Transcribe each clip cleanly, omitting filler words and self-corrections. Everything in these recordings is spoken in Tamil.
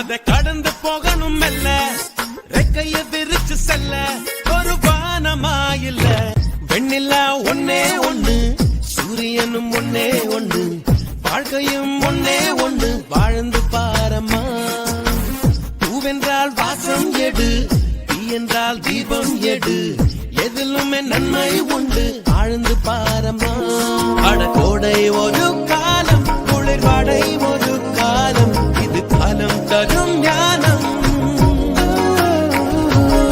அதை கடந்து போகணும் மெல்ல, ரெக்கைய விரிச்சு செல்ல ஒரு வானமாயில்ல. வெண்ணிலா ஒன்னே ஒண்ணு, சூரியனும் ஒன்னே ஒண்ணு, வாழ்க்கையும் ஒன்னே ஒண்ணு, வாழ்ந்து பாரம்மா. பூவென்றால் வாசம் எடு, தீ என்றால் தீபம் எடு, எதிலுமே நன்மை உண்டு, ஆழ்ந்து பாரம்மா. அடகோடை ஒரு காலம், குளிர்வாடை ஒரு காலம், இது காலம் தரும் ஞானம்.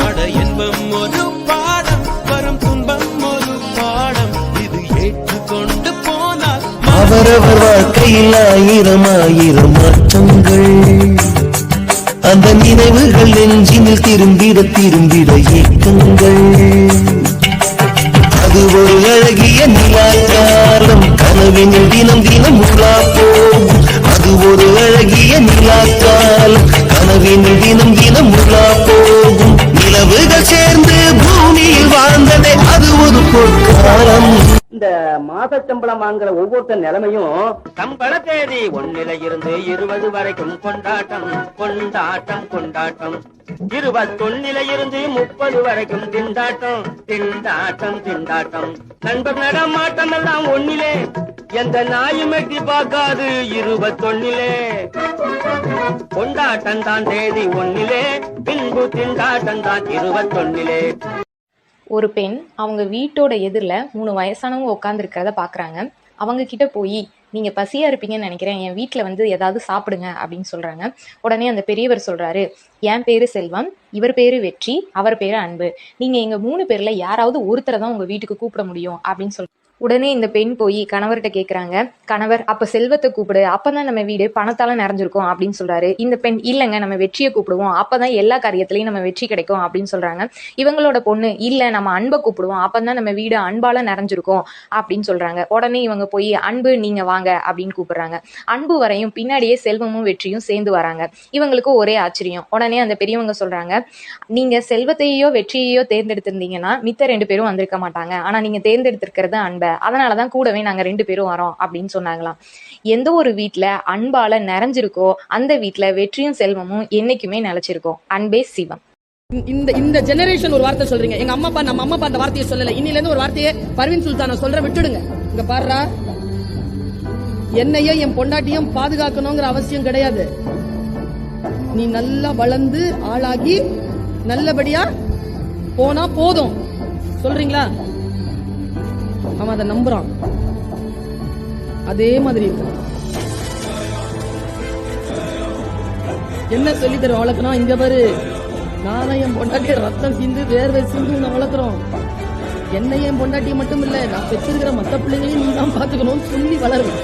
அட இன்பம் ஒரு பாடம், வரும் துன்பம் ஒரு பாடம், இது ஏற்றுக்கொண்டு போனால் அவரவர் வாழ்க்கையில் ஆயிரம் ஆயிரம் மாற்றங்கள், அந்த நினைவுகள் நெஞ்சினில் திரும்பிட திரும்பிட ஏக்கங்கள். அது ஒரு அழகிய நிலாக்காலம், கனவினில் தினம் தினம் உலா போகும். அது ஒரு அழகிய நிலாக்காலம், கனவினில் தினம் தினம் உலா போகும். நிலவுகள் சேர்ந்து பூமியில் வாழ்ந்ததே அது ஒரு பொற்காலம். இந்த மாத சம்பளம் வாங்குற ஒவ்வொருத்தர் நிலைமையும் சம்பள தேதி 1 இருந்து 20 வரைக்கும் கொண்டாட்டம் கொண்டாட்டம் கொண்டாட்டம், 21 இருந்து 30 வரைக்கும் திண்டாட்டம் திண்டாட்டம் திண்டாட்டம். நண்பர் நடமாட்டம் எல்லாம் 1 எந்த நாயும் எட்டி பார்க்காது 21 கொண்டாட்டம் தான் தேதி 1 பின்பு திண்டாட்டம் தான் 21. ஒரு பெண் அவங்க வீட்டோட எதிரில் 3 வயசானவங்க உட்காந்துருக்கிறத பார்க்குறாங்க. அவங்க கிட்ட போய் நீங்கள் பசியாக இருப்பீங்கன்னு நினைக்கிறேன், என் வீட்டில் வந்து ஏதாவது சாப்பிடுங்க அப்படின்னு சொல்கிறாங்க. உடனே அந்த பெரியவர் சொல்கிறாரு, என் பேர் செல்வம், இவர் பேர் வெற்றி, அவர் பேர் அன்பு, நீங்கள் எங்கள் 3 பேரில் யாராவது ஒருத்தரை தான் உங்கள் வீட்டுக்கு கூப்பிட முடியும் அப்படின்னு சொல்கிறாங்க. உடனே இந்த பெண் போய் கணவர்கிட்ட கேட்குறாங்க, கணவர் அப்போ செல்வத்தை கூப்பிடு, அப்போ தான் நம்ம வீடு பணத்தால் நிறைஞ்சிருக்கும் அப்படின்னு சொல்கிறாரு. இந்த பெண் இல்லைங்க நம்ம வெற்றியை கூப்பிடுவோம், அப்போ தான் எல்லா காரியத்துலையும் நம்ம வெற்றி கிடைக்கும் அப்படின்னு சொல்கிறாங்க. இவங்களோட பொண்ணு இல்லை நம்ம அன்பை கூப்பிடுவோம், அப்போ தான் நம்ம வீடு அன்பால் நிறைஞ்சிருக்கும் அப்படின்னு சொல்கிறாங்க. உடனே இவங்க போய் அன்பு நீங்கள் வாங்க அப்படின்னு கூப்பிடுறாங்க. அன்பு வரையும் பின்னாடியே செல்வமும் வெற்றியும் சேர்ந்து வராங்க. இவங்களுக்கு ஒரே ஆச்சரியம். உடனே அந்த பெரியவங்க சொல்கிறாங்க, நீங்கள் செல்வத்தையோ வெற்றியையோ தேர்ந்தெடுத்திருந்தீங்கன்னா மித்த 2 பேரும் வந்திருக்க மாட்டாங்க, ஆனால் நீங்கள் தேர்ந்தெடுத்திருக்கிறது அன்பை, அதனாலதான் கூடவே நாங்க 2 பேரும் வரோம் அப்படின்னு சொன்னாங்களாம். எந்த ஒரு வீட்டுல அன்பால நிறைஞ்சிருக்கோ அந்த வீட்டுல வெற்றியும் செல்வமும் என்னைக்குமே நிலைச்சிருக்கும். அன்பே சிவம். இந்த ஜெனரேஷன் ஒரு வார்த்தை சொல்றீங்க, எங்க அம்மா அப்பா நம்ம அம்மா அப்பா அந்த வார்த்தையை சொல்லல, இன்னில இருந்து ஒரு வார்த்தையை பர்வீன் சுல்தான சொல்ற விட்டுடுங்க. இங்க பாருடா, என்னையும் என் பொண்டாட்டியும் பாதுகாக்கணுங்கிற அவசியம் கிடையாது. நீ நல்லா வளர்ந்து ஆளாகி நல்லபடியா போனா போதும். சொல்றீங்களா? அவன் அதை நம்புறான். அதே மாதிரி என்ன சொல்லி தரும் வளர்க்கணும். இங்க பாரு, நானும் என் பொண்டாட்டிய ரத்தம் சிந்து வேர்வை சிந்து நான் வளர்க்குறோம். என்னையும் என் பொண்டாட்டியை மட்டும் இல்ல, நான் பெற்றிருக்கிற மத்த பிள்ளைங்களையும் நீ தான் பாத்துக்கணும்னு சொல்லி வளருவேன்.